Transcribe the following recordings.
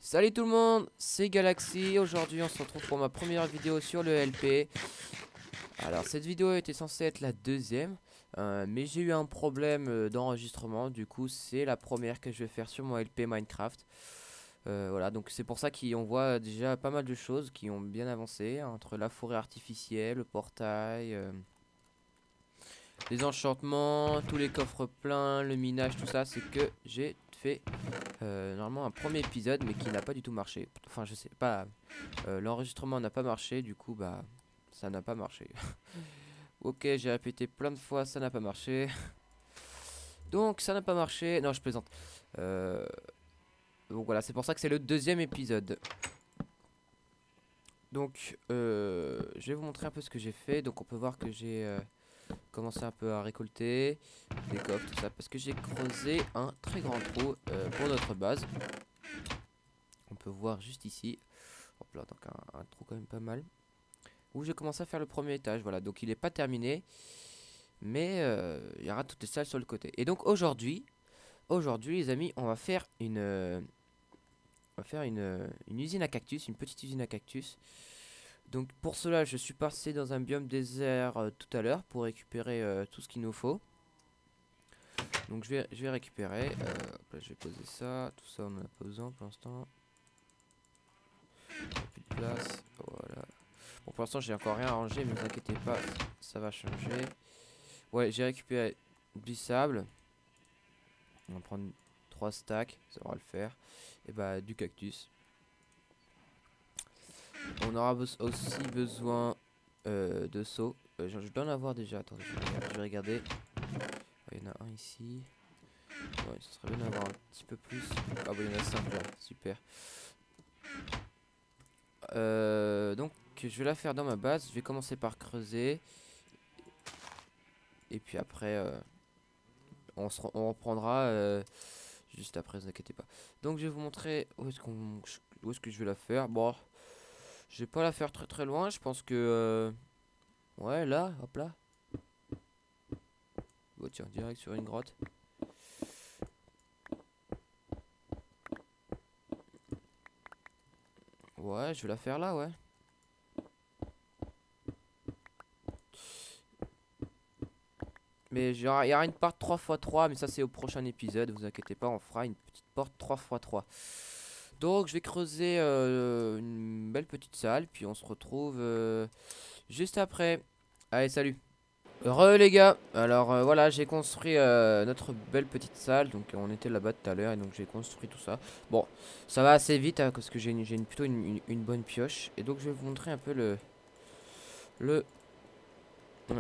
Salut tout le monde, c'est Galaxy. Aujourd'hui on se retrouve pour ma première vidéo sur le LP. Alors cette vidéo était censée être la deuxième, mais j'ai eu un problème d'enregistrement. Du coup c'est la première que je vais faire sur mon LP Minecraft. Voilà, donc c'est pour ça qu'on voit déjà pas mal de choses qui ont bien avancé, hein, entre la forêt artificielle, le portail, les enchantements, tous les coffres pleins, le minage, tout ça. C'est que j'ai fait normalement un premier épisode mais qui n'a pas du tout marché. Enfin je sais pas, l'enregistrement n'a pas marché, du coup bah ça n'a pas marché. Ok, j'ai répété plein de fois, ça n'a pas marché. Donc ça n'a pas marché. Non, je plaisante. Euh, donc voilà, c'est pour ça que c'est le deuxième épisode. Donc je vais vous montrer un peu ce que j'ai fait. Donc on peut voir que j'ai commencé un peu à récolter des coffres, tout ça, parce que j'ai creusé un très grand trou pour notre base. On peut voir juste ici. Hop là, donc un trou quand même pas mal. Où j'ai commencé à faire le premier étage. Voilà, donc il n'est pas terminé, mais il y aura toutes les salles sur le côté. Et donc aujourd'hui les amis, on va faire une usine à cactus, une petite usine à cactus. Donc pour cela, je suis passé dans un biome désert tout à l'heure pour récupérer tout ce qu'il nous faut. Donc je vais récupérer. Hop là, je vais poser ça. Tout ça, on n'en a pas besoin pour l'instant. Plus de place. Voilà. Bon, pour l'instant, j'ai encore rien arrangé, mais ne vous inquiétez pas, ça va changer. Ouais, j'ai récupéré du sable. On va prendre 3 stacks, ça va le faire. Et bah, du cactus. On aura aussi besoin de seaux. Je dois en avoir déjà. Attendez, je vais regarder. Ouais, il y en a un ici. Ouais, ça serait bien d'en avoir un petit peu plus. Ah, bah, il y en a 5 là, super. Donc, je vais la faire dans ma base. Je vais commencer par creuser. Et puis après, on reprendra juste après, ne vous inquiétez pas. Donc, je vais vous montrer où est-ce que je vais la faire. Bon, je vais pas la faire très très loin. Je pense que ouais, là, hop là. Bon, tiens, direct sur une grotte. Ouais, je vais la faire là, ouais. Mais il y aura une part 3x3, mais ça c'est au prochain épisode, vous inquiétez pas, on fera une petite porte 3x3. Donc je vais creuser une belle petite salle, puis on se retrouve juste après. Allez, salut. Re les gars, alors voilà, j'ai construit notre belle petite salle, donc on était là-bas tout à l'heure, et donc j'ai construit tout ça. Bon, ça va assez vite, hein, parce que plutôt une bonne pioche, et donc je vais vous montrer un peu le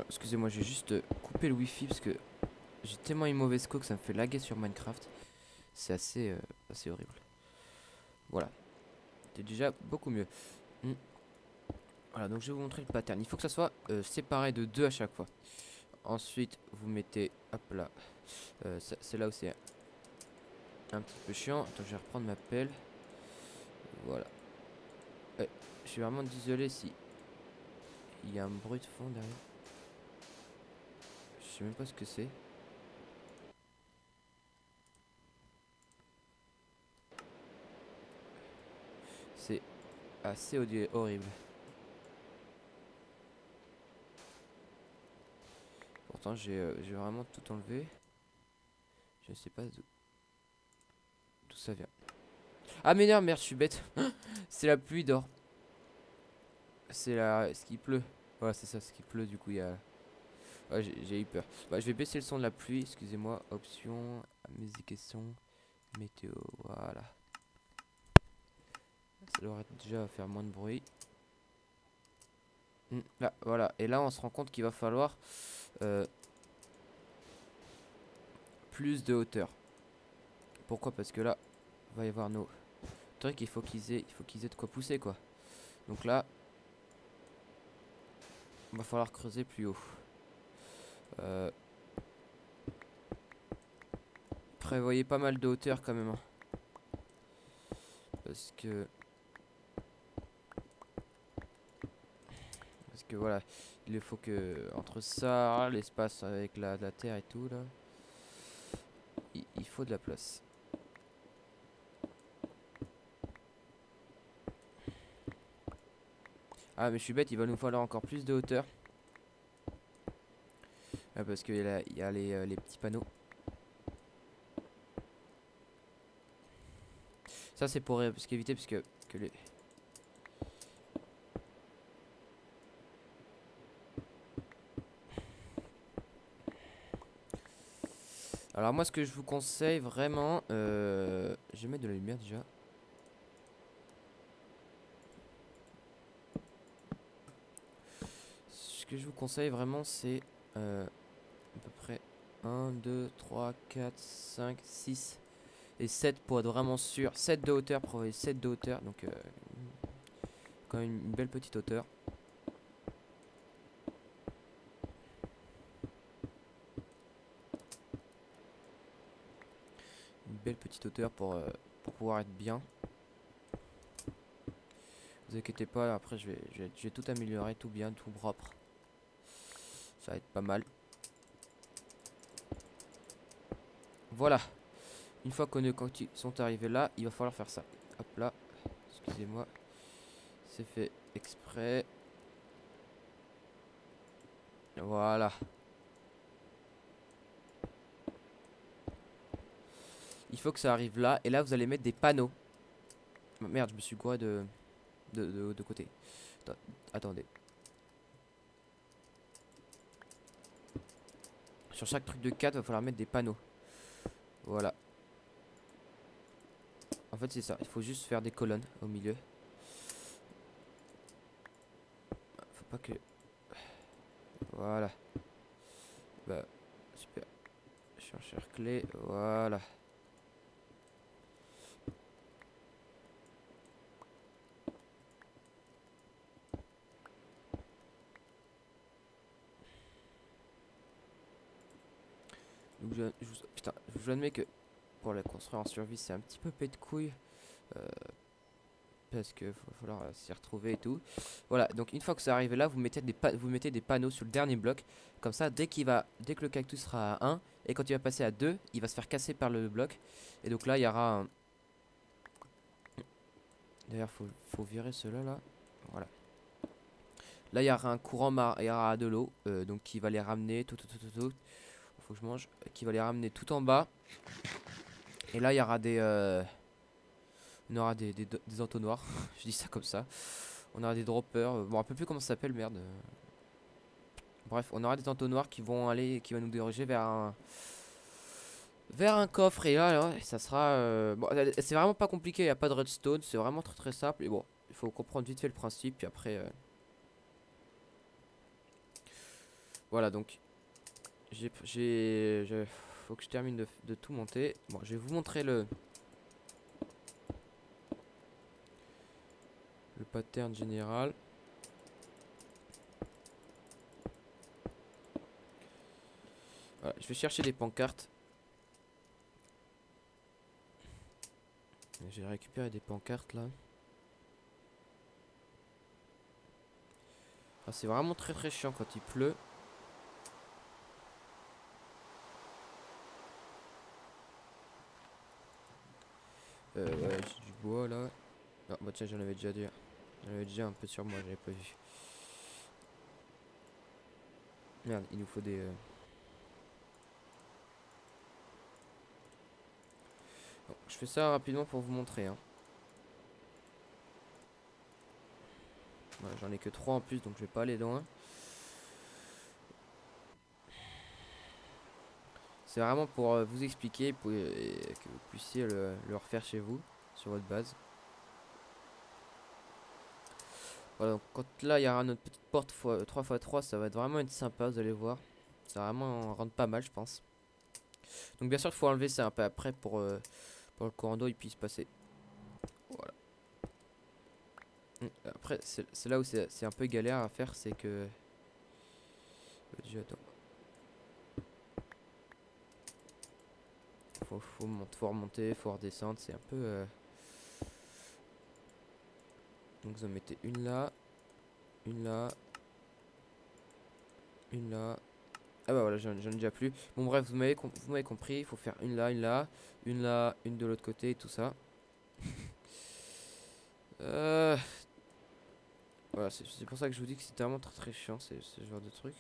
excusez-moi, j'ai juste coupé le wifi parce que j'ai tellement une mauvaise co que ça me fait laguer sur Minecraft. C'est assez horrible. Voilà, c'est déjà beaucoup mieux. Hmm. Voilà, donc je vais vous montrer le pattern. Il faut que ça soit séparé de 2 à chaque fois. Ensuite, vous mettez, hop là, c'est là où c'est un petit peu chiant. Attends, je vais reprendre ma pelle. Voilà. Je suis vraiment désolé si il y a un bruit de fond derrière. Je sais même pas ce que c'est. C'est assez horrible. Pourtant, j'ai vraiment tout enlevé. Je ne sais pas d'où ça vient. Ah mais non, merde, je suis bête. C'est la pluie d'or. C'est ce qui pleut. Voilà, c'est ça, ce qui pleut, du coup, il y a... Ouais, j'ai eu peur. Bah, je vais baisser le son de la pluie, excusez-moi. Option, musique et son, météo, voilà. Ça devrait déjà faire moins de bruit. Là, voilà. Et là, on se rend compte qu'il va falloir plus de hauteur. Pourquoi? Parce que là, va y avoir nos trucs, il faut qu'ils aient de quoi pousser, quoi. Donc là, il va falloir creuser plus haut. Prévoyez pas mal de hauteur quand même, hein. Parce que voilà, il faut que entre ça, l'espace avec la terre et tout là, il faut de la place. Ah mais je suis bête, il va nous falloir encore plus de hauteur. Ah, parce qu'il y a les petits panneaux. Ça c'est pour parce qu'éviter parce que les... Alors moi ce que je vous conseille vraiment, je vais mettre de la lumière déjà. Ce que je vous conseille vraiment c'est à peu près 1, 2, 3, 4, 5, 6 et 7 pour être vraiment sûr. 7 de hauteur pour avoir 7 de hauteur. Donc quand même une belle petite hauteur. Une belle petite hauteur pour pouvoir être bien. Vous inquiétez pas, après je vais tout améliorer, tout bien, tout propre. Ça va être pas mal. Voilà. Une fois qu'on quand ils sont arrivés là, il va falloir faire ça. Hop là. Excusez-moi. C'est fait exprès. Voilà. Il faut que ça arrive là. Et là, vous allez mettre des panneaux. Merde, je me suis gouré de côté. Attendez. Sur chaque truc de 4, il va falloir mettre des panneaux. Voilà. En fait, c'est ça. Il faut juste faire des colonnes au milieu. Faut pas que... Voilà. Bah, super. Chercheur clé. Voilà. Donc putain, je vous admets que pour la construire en survie, c'est un petit peu pète de couille. Parce que va falloir s'y retrouver et tout. Voilà, donc une fois que ça arrive là, vous mettez des panneaux sur le dernier bloc. Comme ça, dès que le cactus sera à 1, et quand il va passer à 2, il va se faire casser par le bloc. Et donc là, il y aura un... D'ailleurs, faut virer cela là. Voilà. Là, il y aura un courant, il y aura de l'eau, donc qui va les ramener tout. Faut que je mange. Qui va les ramener tout en bas. Et là, il y aura on aura des entonnoirs. Je dis ça comme ça. On aura des droppers. Bon, un peu plus comment ça s'appelle, merde. Bref, on aura des entonnoirs qui vont nous diriger vers un coffre. Et là, ça sera. Bon, c'est vraiment pas compliqué. Il n'y a pas de redstone. C'est vraiment très très simple. Et bon, il faut comprendre vite fait le principe. Puis après. Voilà, donc. Faut que je termine de tout monter. Bon, je vais vous montrer le pattern général. Voilà, je vais chercher des pancartes. J'ai récupéré des pancartes là. Ah, c'est vraiment très très chiant quand il pleut. Ouais, j'ai du bois là. Ah, bah tiens, j'en avais déjà dit. J'en avais déjà un peu sur moi, j'avais pas vu. Merde, il nous faut des... Bon, je fais ça rapidement pour vous montrer. Hein. Voilà, j'en ai que 3 en plus, donc je vais pas aller loin. C'est vraiment pour vous expliquer et que vous puissiez le refaire chez vous, sur votre base. Voilà, donc quand là il y aura notre petite porte 3x3, ça va vraiment être sympa, vous allez voir. Ça va vraiment rendre pas mal, je pense. Donc bien sûr, il faut enlever ça un peu après pour le courant d'eau il puisse passer. Voilà. Après, c'est là où c'est un peu galère à faire, c'est que... Attends. Faut remonter, faut redescendre, c'est un peu... Donc vous en mettez une là, une là, une là. Ah bah voilà, j'en ai déjà plus. Bon bref, vous m'avez compris, il faut faire une là, une là, une là, une de l'autre côté et tout ça. Voilà, Voilà, c'est pour ça que je vous dis que c'est vraiment très chiant ce genre de truc.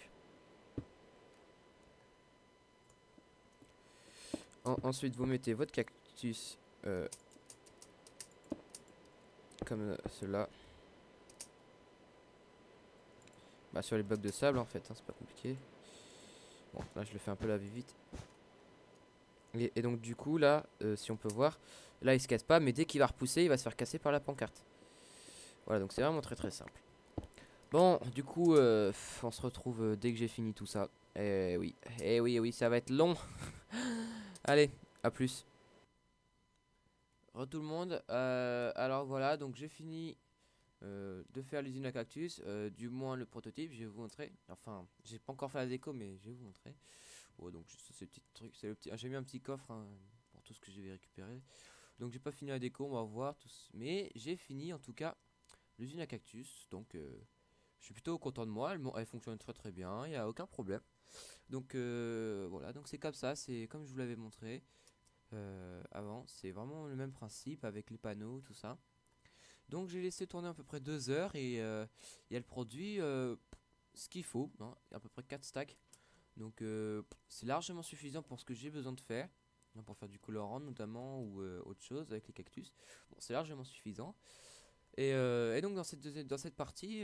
Ensuite, vous mettez votre cactus comme cela. Bah, sur les blocs de sable en fait, hein, c'est pas compliqué. Bon, là je le fais un peu la vite. Et donc du coup là, si on peut voir, là il se casse pas, mais dès qu'il va repousser, il va se faire casser par la pancarte. Voilà, donc c'est vraiment très simple. Bon, du coup, on se retrouve dès que j'ai fini tout ça. Oui, oui, ça va être long. Allez, à plus. Re tout le monde. Alors voilà, donc j'ai fini de faire l'usine à cactus, du moins le prototype, je vais vous montrer. Enfin, j'ai pas encore fait la déco, mais je vais vous montrer. Oh, donc ça, c'est le petit truc, c'est le petit. J'ai mis un petit coffre hein, pour tout ce que je vais récupérer. Donc j'ai pas fini la déco, on va voir tous. Mais j'ai fini en tout cas l'usine à cactus. Donc je suis plutôt content de moi. Elle fonctionne très bien, il n'y a aucun problème. Donc voilà, donc c'est comme ça, c'est comme je vous l'avais montré avant. C'est vraiment le même principe avec les panneaux, tout ça. Donc j'ai laissé tourner à peu près 2 heures et elle produit ce qu'il faut, hein, à peu près 4 stacks. Donc c'est largement suffisant pour ce que j'ai besoin de faire, hein, pour faire du colorant notamment ou autre chose avec les cactus. Bon, c'est largement suffisant. Et donc dans cette partie,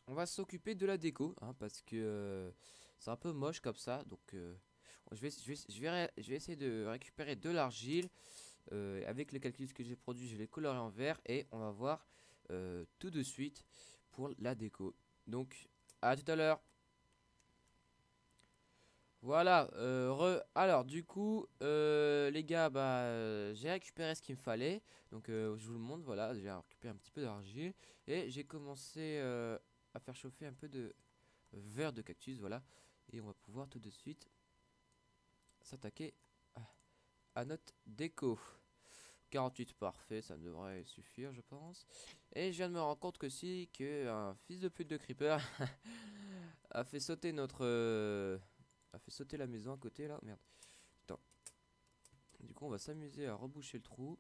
on va s'occuper de la déco, hein, parce que c'est un peu moche comme ça. Donc je vais essayer de récupérer de l'argile. Avec les cactus que j'ai produits, je vais les colorer en vert et on va voir tout de suite pour la déco. Donc à tout à l'heure. Voilà, alors du coup, les gars, bah, j'ai récupéré ce qu'il me fallait. Donc je vous le montre, voilà, j'ai récupéré un petit peu d'argile. Et j'ai commencé à faire chauffer un peu de verre de cactus, voilà. Et on va pouvoir tout de suite s'attaquer à notre déco. 48 parfait, ça devrait suffire je pense. Et je viens de me rendre compte que si, que un fils de pute de creeper a fait sauter notre... a fait sauter la maison à côté là, merde. Attends. Du coup on va s'amuser à reboucher le trou.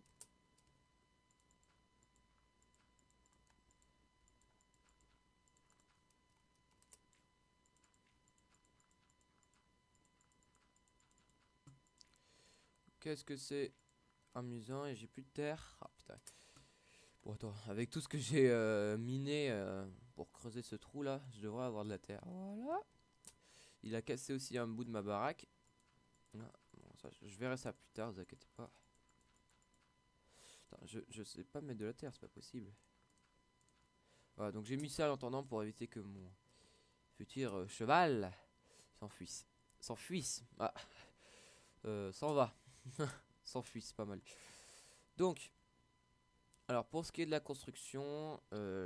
Qu'est-ce que c'est amusant et j'ai plus de terre. Ah putain. Bon attends, avec tout ce que j'ai miné pour creuser ce trou là, je devrais avoir de la terre. Voilà. Il a cassé aussi un bout de ma baraque. Ah, bon, ça, je verrai ça plus tard, vous inquiétez pas. Attends, je sais pas mettre de la terre, c'est pas possible. Voilà, donc j'ai mis ça en attendant pour éviter que mon futur cheval s'enfuisse. S'enfuisse. Ah, s'en va. S'enfuit, c'est pas mal. Donc, alors pour ce qui est de la construction,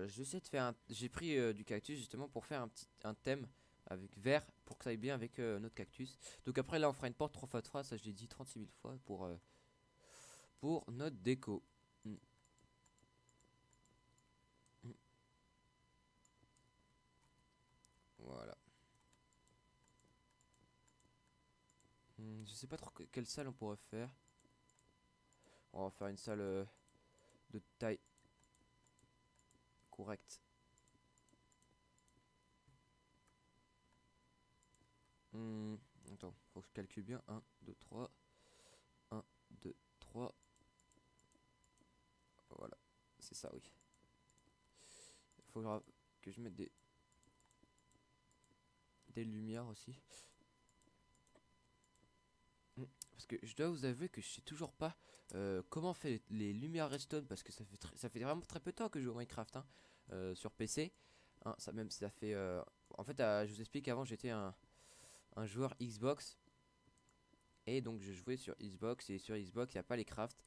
j'essaie de faire j'ai pris du cactus justement pour faire un thème avec vert pour que ça aille bien avec notre cactus. Donc après là on fera une porte 3x3, ça je l'ai dit 36 000 fois pour notre déco. Mm. Mm. Voilà. Je sais pas trop quelle salle on pourrait faire. On va faire une salle de taille correcte. Attends, faut que je calcule bien. 1, 2, 3. 1, 2, 3. Voilà. C'est ça, oui. Il faut que je mette des lumières aussi. Parce que je dois vous avouer que je sais toujours pas comment on fait les lumières redstone. Parce que ça fait vraiment très peu de temps que je joue au Minecraft hein, sur PC. Hein, ça fait. En fait, je vous explique, avant j'étais un joueur Xbox. Et donc je jouais sur Xbox. Et sur Xbox, il n'y a pas les crafts.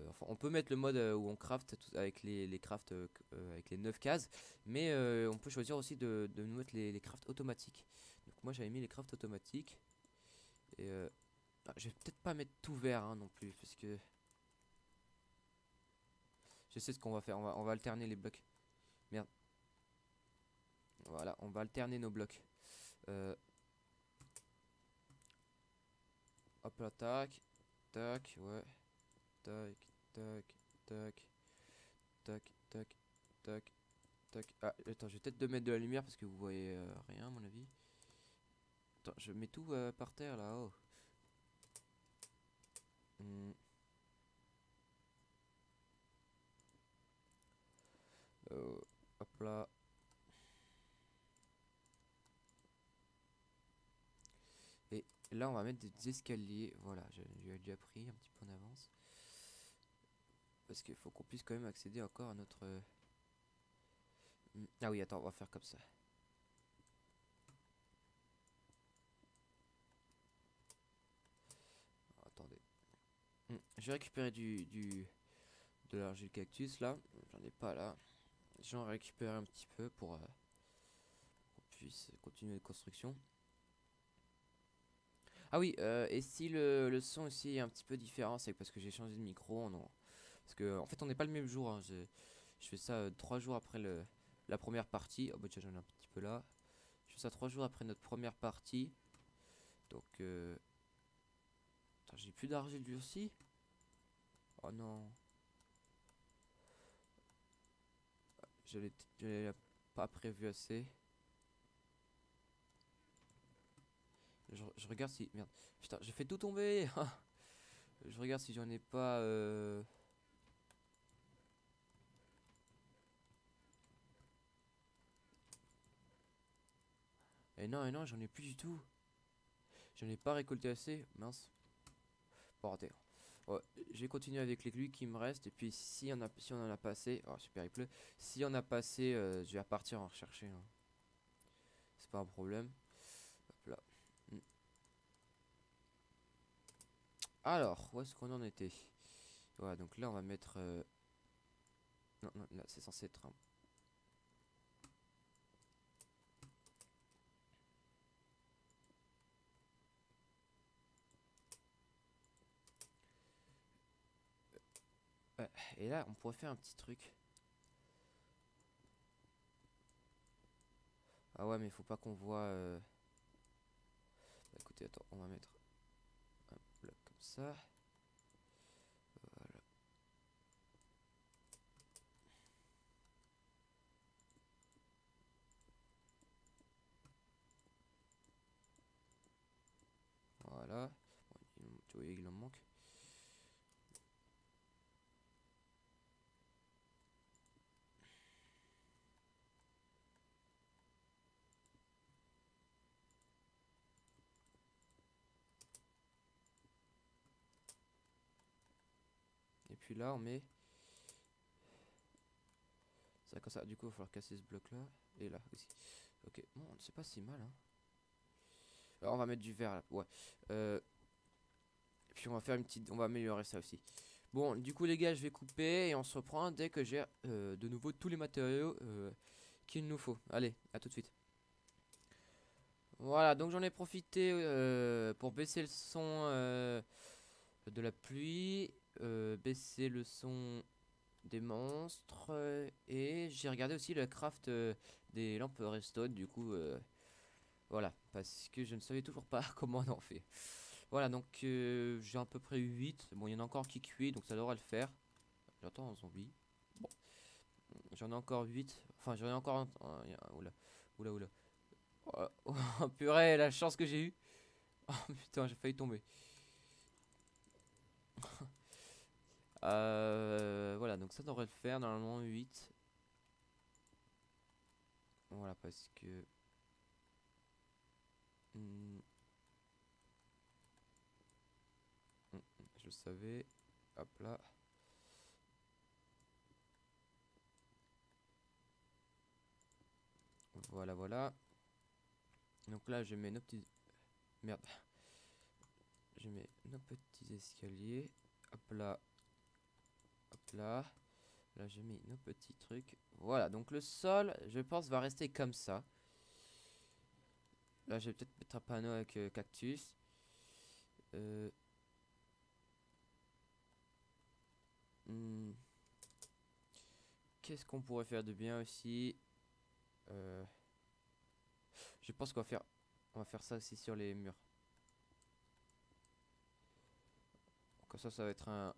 Enfin, on peut mettre le mode où on craft avec les crafts avec les 9 cases, mais on peut choisir aussi de nous mettre les crafts automatiques. Donc moi j'avais mis les crafts automatiques et je vais peut-être pas mettre tout vert hein, non plus parce que je sais ce qu'on va faire. On va alterner les blocs. Merde. Voilà, on va alterner nos blocs. Hop là, tac, tac, ouais, tac, tac, tac, tac, tac, tac. Tac. Ah, attends, je vais peut-être de mettre de la lumière parce que vous voyez rien à mon avis. Attends, je mets tout par terre là. Oh. Hmm. Hop là. Et là, on va mettre des escaliers. Voilà, j'ai déjà pris un petit peu en avance. Parce qu'il faut qu'on puisse quand même accéder encore à notre... Ah oui, attends, on va faire comme ça. Attendez. J'ai récupéré de l'argile cactus là. J'en ai pas là. J'en récupère un petit peu pour qu'on puisse continuer les constructions. Ah oui, et si le son aussi est un petit peu différent, c'est parce que j'ai changé de micro. Non. Parce que en fait, on n'est pas le même jour. Hein. Je fais ça 3 jours après la première partie. Oh bah tiens, j'en ai un petit peu là. Je fais ça 3 jours après notre première partie. Donc, attends, j'ai plus d'argile durcie. Oh non. Je l'ai pas prévu assez. Je regarde si... Merde. Putain, j'ai fait tout tomber. Je regarde si j'en ai pas... Et non, j'en ai plus du tout. J'en ai pas récolté assez. Mince. Bon, raté. Ouais, je vais continuer avec les glues qui me restent. Et puis si on en a pas assez... Oh super, il pleut. Si on a pas assez, je vais repartir en rechercher. Hein. C'est pas un problème. Hop là. Alors, où est-ce qu'on en était? Voilà, donc là on va mettre... Non, non, là c'est censé être un... Ouais, et là on pourrait faire un petit truc. Ah ouais, mais faut pas qu'on voit... Bah, écoutez, attends, on va mettre un bloc comme ça. Voilà. Voilà. Bon, tu vois, il en manque. Et puis là, on met... Ça comme ça. Du coup, il va falloir casser ce bloc-là. Et là, aussi. Ok, bon, c'est pas si mal, hein. Alors, on va mettre du verre, là. Ouais. Et puis, on va faire une petite... On va améliorer ça aussi. Bon, du coup, les gars, je vais couper. Et on se reprend dès que j'ai de nouveau tous les matériaux qu'il nous faut. Allez, à tout de suite. Voilà, donc j'en ai profité pour baisser le son de la pluie, baisser le son des monstres, et j'ai regardé aussi le craft des lampes redstone, du coup, voilà, parce que je ne savais toujours pas comment on en fait. Voilà, donc j'ai à peu près 8. Bon, il y en a encore qui cuit, donc ça devrait le faire. J'entends un zombie. Bon, j'en ai encore 8. Enfin, j'en ai encore oula, oula, oula. Oh, oh, purée, la chance que j'ai eue. Oh putain, j'ai failli tomber. Voilà, donc ça devrait le faire, normalement 8. Voilà, parce que... hmm, je le savais. Hop là. Voilà, voilà. Donc là, je mets nos petits... Merde. Je mets nos petits escaliers. Hop là. Hop là. Là, j'ai mis nos petits trucs. Voilà, donc le sol, je pense, va rester comme ça. Là, je vais peut-être mettre un panneau avec cactus. Euh... hmm, Qu'est-ce qu'on pourrait faire de bien aussi? Euh, Je pense on va faire ça aussi sur les murs. Comme ça va être un...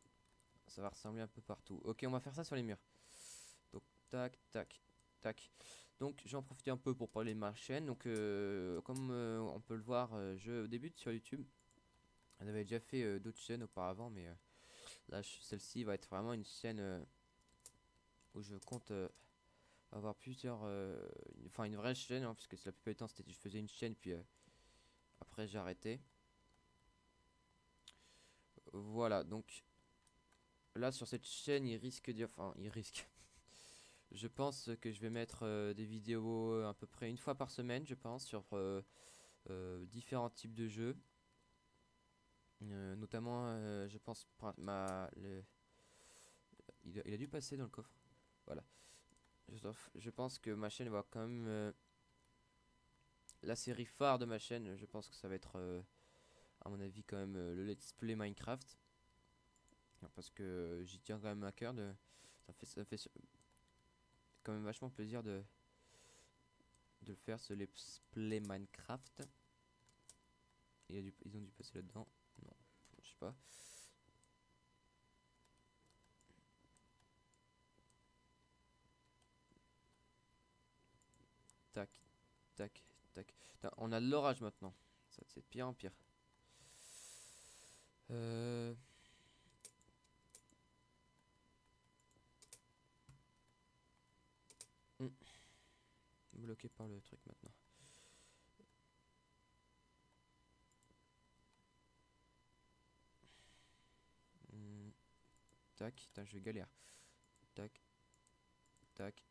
Ça va ressembler un peu partout. Ok, on va faire ça sur les murs. Donc, tac, tac. Tac. Donc j'en profite un peu pour parler de ma chaîne. Donc comme on peut le voir, je débute sur YouTube. J'avais déjà fait d'autres chaînes auparavant, mais là celle-ci va être vraiment une chaîne où je compte avoir plusieurs, enfin une vraie chaîne, hein, puisque la plupart du temps c'était je faisais une chaîne puis après j'ai arrêté. Voilà, donc là sur cette chaîne il risque d'y, enfin il risque. Je pense que je vais mettre des vidéos à peu près une fois par semaine, je pense, sur différents types de jeux. Notamment, je pense, il a dû passer dans le coffre. Voilà. Je pense que ma chaîne va quand même... la série phare de ma chaîne, je pense que ça va être, à mon avis, quand même le Let's Play Minecraft. Parce que j'y tiens quand même à cœur. Ça fait quand même vachement plaisir de le faire, ce Let's Play Minecraft. Ils ont dû passer là-dedans. Non, je sais pas. Tac, tac, tac. Putain, on a de l'orage maintenant. Ça c'est de pire en pire. Euh... hmm, Bloqué par le truc maintenant. Tac, putain, je galère. Tac, tac,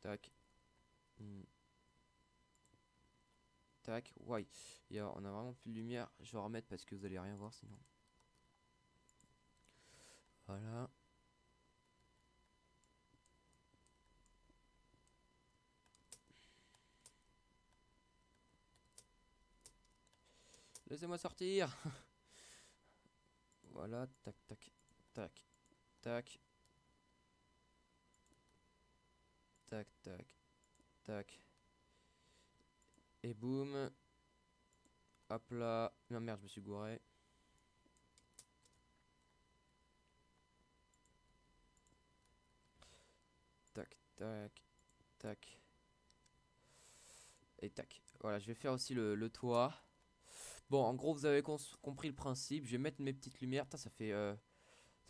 tac. Tac, ouais. On a vraiment plus de lumière. Je vais remettre parce que vous allez rien voir sinon. Voilà. Laissez-moi sortir. Voilà, tac, tac, tac, tac, tac, tac, tac. Et boum. Hop là. Non, merde, je me suis gouré. Tac, tac, tac. Et tac. Voilà, je vais faire aussi le toit. Bon, en gros, vous avez compris le principe. Je vais mettre mes petites lumières. Putain, ça fait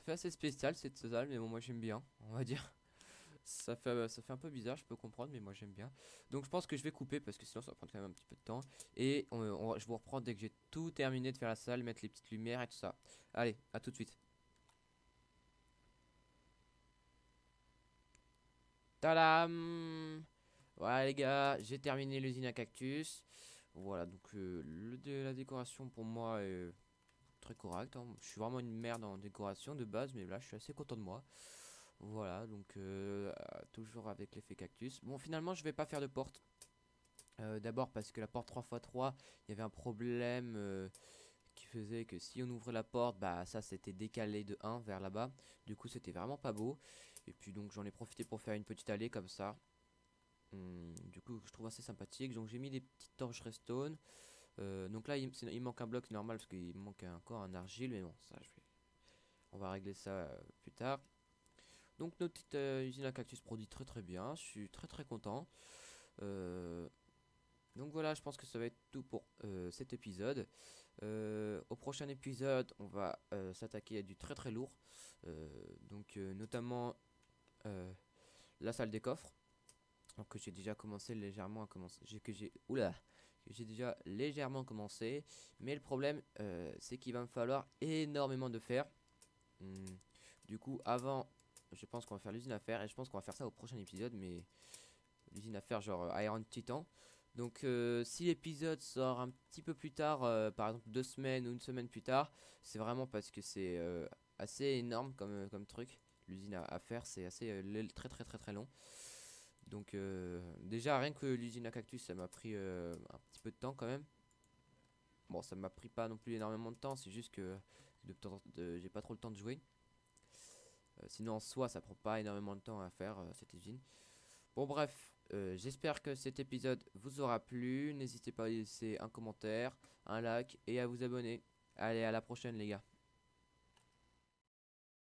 assez spécial cette salle, mais bon, moi j'aime bien, on va dire. Ça fait un peu bizarre, je peux comprendre, mais moi j'aime bien. Donc je pense que je vais couper parce que sinon ça va prendre quand même un petit peu de temps. Et je vous reprends dès que j'ai tout terminé de faire la salle, mettre les petites lumières et tout ça. Allez, à tout de suite. Tadam! Voilà les gars, j'ai terminé l'usine à cactus. Voilà, donc la décoration pour moi est très correcte, hein. Je suis vraiment une merde en décoration de base, mais là je suis assez content de moi. Voilà, donc toujours avec l'effet cactus. Bon, finalement, je vais pas faire de porte. D'abord parce que la porte 3x3, il y avait un problème qui faisait que si on ouvrait la porte, bah ça c'était décalé de 1 vers là-bas. Du coup, c'était vraiment pas beau. Et puis donc j'en ai profité pour faire une petite allée comme ça. Du coup, je trouve assez sympathique. Donc j'ai mis des petites torches redstone. Donc là, il manque un bloc normal parce qu'il manque encore un argile. Mais bon, on va régler ça plus tard. Donc notre petite usine à cactus produit très très bien. Je suis très très content. Donc voilà, je pense que ça va être tout pour cet épisode. Au prochain épisode, on va s'attaquer à du très très lourd. Donc notamment la salle des coffres. Donc que j'ai déjà commencé légèrement à commencer. Que j'ai déjà légèrement commencé. Mais le problème, c'est qu'il va me falloir énormément de fer. Du coup, avant, je pense qu'on va faire l'usine à fer. Et je pense qu'on va faire ça au prochain épisode. Mais l'usine à fer genre Iron Titan. Donc si l'épisode sort un petit peu plus tard, par exemple 2 semaines ou une semaine plus tard, c'est vraiment parce que c'est assez énorme comme truc. L'usine à faire, c'est assez très très très très long. Donc déjà rien que l'usine à cactus, ça m'a pris un petit peu de temps quand même. Bon, ça m'a pris pas non plus énormément de temps, c'est juste que j'ai pas trop le temps de jouer. Sinon en soi, ça prend pas énormément de temps à faire cette usine. Bon bref, j'espère que cet épisode vous aura plu. N'hésitez pas à laisser un commentaire, un like et à vous abonner. Allez, à la prochaine les gars.